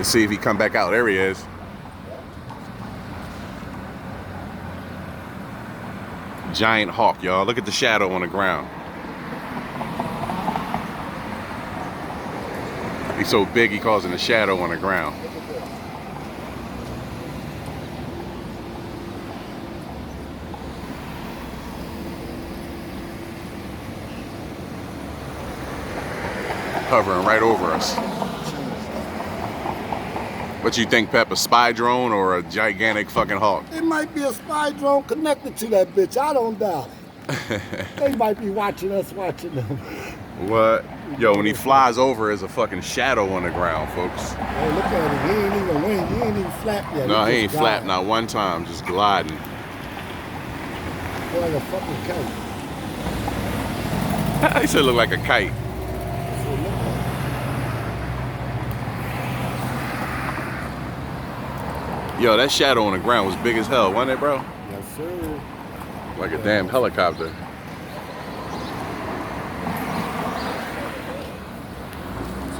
Let's see if he come back out. There he is. Giant hawk, y'all. Look at the shadow on the ground. He's so big he causing a shadow on the ground. Hovering right over us. What you think, Pep? A spy drone or a gigantic fucking hawk? It might be a spy drone connected to that bitch. I don't doubt it. They might be watching us watching them. What? Yo, when he flies over, there's a fucking shadow on the ground, folks. Hey, look at him. He ain't even wing. He ain't even flapped yet. No, he ain't flapped not one time. Just gliding. Like a fucking kite. He said look like a kite. Yo, that shadow on the ground was big as hell, wasn't it, bro? Yes, sir. Like a damn helicopter.